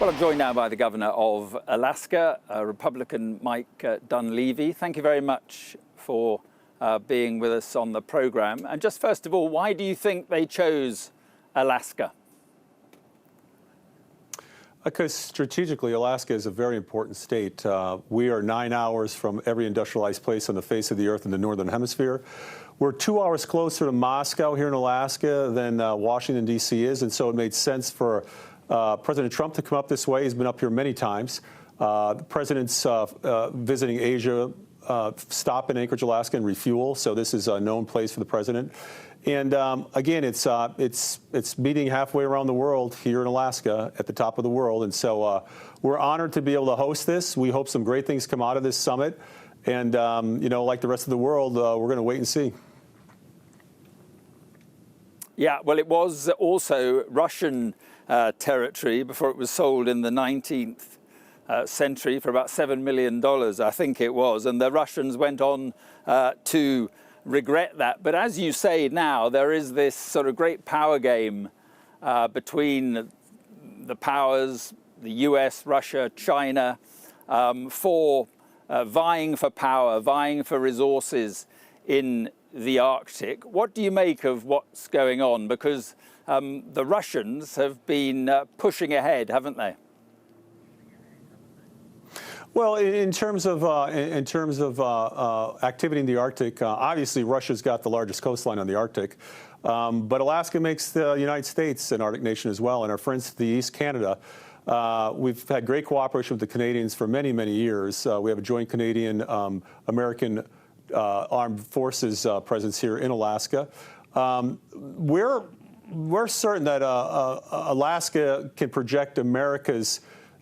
Well, I'm joined now by the governor of Alaska, Republican Mike Dunleavy. Thank you very much for being with us on the program. And just first of all, why do you think they chose Alaska? Because strategically, Alaska is a very important state. We are 9 hours from every industrialized place on the face of the earth in the northern hemisphere. We're 2 hours closer to Moscow here in Alaska than Washington, D.C. is, and so it made sense for President Trump to come up this way. He's been up here many times. The president's visiting Asia, stop in Anchorage, Alaska, and refuel. So this is a known place for the president. And again, it's meeting halfway around the world here in Alaska at the top of the world. And so we're honored to be able to host this. We hope some great things come out of this summit. And, you know, like the rest of the world, we're going to wait and see. Yeah, well, it was also Russian territory before it was sold in the 19th century for about $7 million, I think it was. And the Russians went on to regret that. But as you say now, there is this sort of great power game between the powers, the US, Russia, China, for vying for power, vying for resources in the Arctic. What do you make of what's going on? Because the Russians have been pushing ahead, haven't they? Well, in terms of activity in the Arctic, obviously Russia's got the largest coastline on the Arctic, but Alaska makes the United States an Arctic nation as well, and our friends to the east, Canada. We've had great cooperation with the Canadians for many, many years. We have a joint Canadian-American armed forces presence here in Alaska. We're certain that Alaska can project America's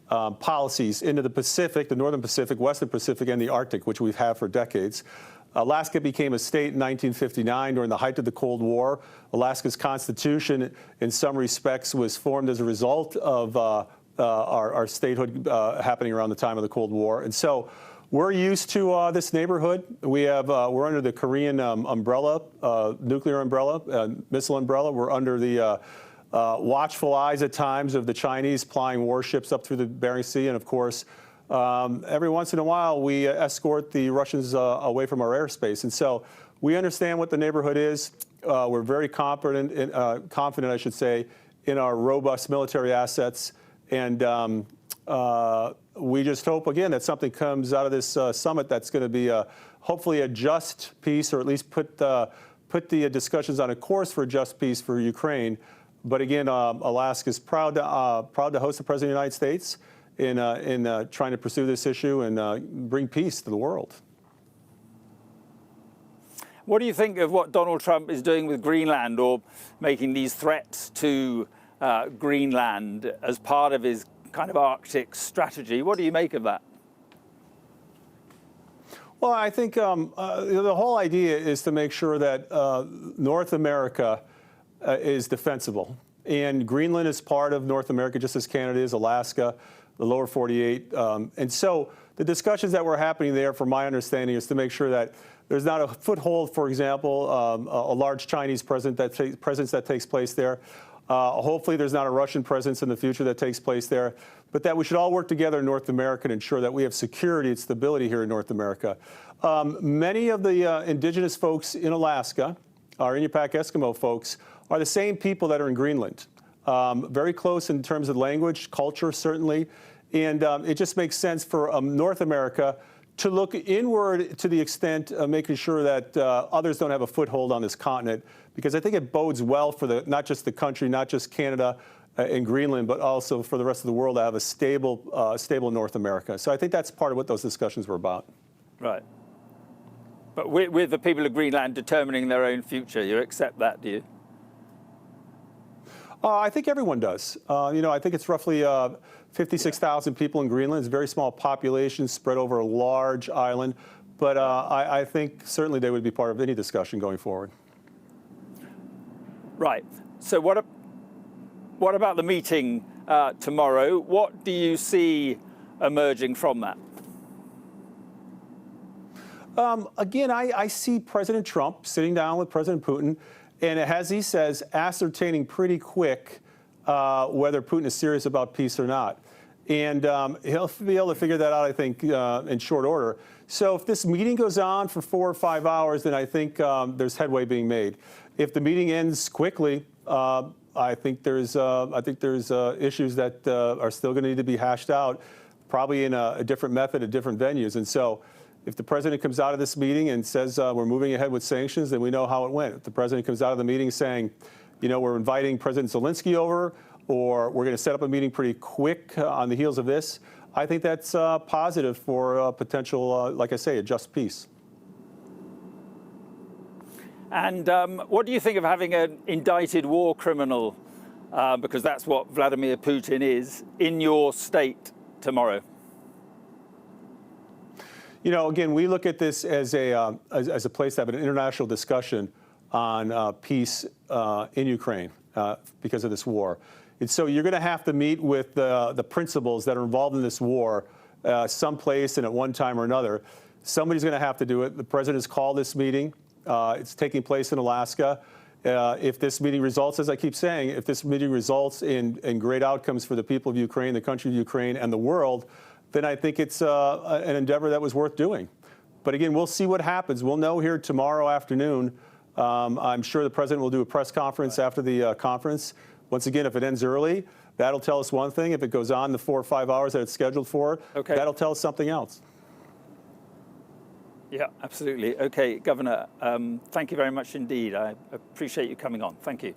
policies into the Pacific, the Northern Pacific, Western Pacific, and the Arctic, which we've had for decades. Alaska became a state in 1959 during the height of the Cold War. Alaska's Constitution, in some respects, was formed as a result of our statehood happening around the time of the Cold War. And so we're used to this neighborhood. We're under the Korean umbrella, nuclear umbrella, missile umbrella. We're under the watchful eyes at times of the Chinese plying warships up through the Bering Sea. And of course, every once in a while, we escort the Russians away from our airspace. And so we understand what the neighborhood is. We're very confident, I should say, in our robust military assets. And we just hope, again, that something comes out of this summit that's going to be hopefully a just peace, or at least put the discussions on a course for a just peace for Ukraine. But again, Alaska is proud to host the President of the United States in trying to pursue this issue and bring peace to the world. What do you think of what Donald Trump is doing with Greenland, or making these threats to Greenland as part of his kind of Arctic strategy? What do you make of that? Well, I think the whole idea is to make sure that North America is defensible. And Greenland is part of North America, just as Canada is, Alaska, the lower 48. And so the discussions that were happening there, from my understanding, is to make sure that there's not a foothold, for example, a large Chinese presence that takes place there. Hopefully there's not a Russian presence in the future that takes place there, but that we should all work together in North America and ensure that we have security and stability here in North America. Many of the indigenous folks in Alaska, our Inupiaq Eskimo folks, are the same people that are in Greenland. Very close in terms of language, culture, certainly. And it just makes sense for North America to look inward to the extent of making sure that others don't have a foothold on this continent, because I think it bodes well for not just the country, not just Canada and Greenland, but also for the rest of the world to have a stable North America. So I think that's part of what those discussions were about. Right. But with the people of Greenland determining their own future, you accept that, do you? I think everyone does. You know, I think it's roughly 56,000 people in Greenland. It's a very small population spread over a large island. But I think certainly they would be part of any discussion going forward. Right. So what about the meeting tomorrow? What do you see emerging from that? Again, I see President Trump sitting down with President Putin, and as he says, ascertaining pretty quick whether Putin is serious about peace or not. And he'll be able to figure that out, I think, in short order. So if this meeting goes on for 4 or 5 hours, then I think there's headway being made. If the meeting ends quickly, I think there's issues that are still going to need to be hashed out, probably in a different method at different venues. And so if the president comes out of this meeting and says we're moving ahead with sanctions, then we know how it went. If the president comes out of the meeting saying, you know, we're inviting President Zelensky over, or we're going to set up a meeting pretty quick on the heels of this, I think that's positive for potential, like I say, a just peace. And what do you think of having an indicted war criminal, because that's what Vladimir Putin is, in your state tomorrow? You know, again, we look at this as a place to have an international discussion on peace in Ukraine because of this war. And so you're going to have to meet with the principals that are involved in this war someplace and at one time or another. Somebody's going to have to do it. The president has called this meeting. It's taking place in Alaska. If this meeting results, as I keep saying, if this meeting results in great outcomes for the people of Ukraine, the country of Ukraine, and the world, then I think it's an endeavor that was worth doing. But again, we'll see what happens. We'll know here tomorrow afternoon. I'm sure the president will do a press conference after the conference. Once again, if it ends early, that'll tell us one thing. If it goes on the 4 or 5 hours that it's scheduled for, that'll tell us something else. Yeah, absolutely. Okay, Governor, thank you very much indeed. I appreciate you coming on. Thank you.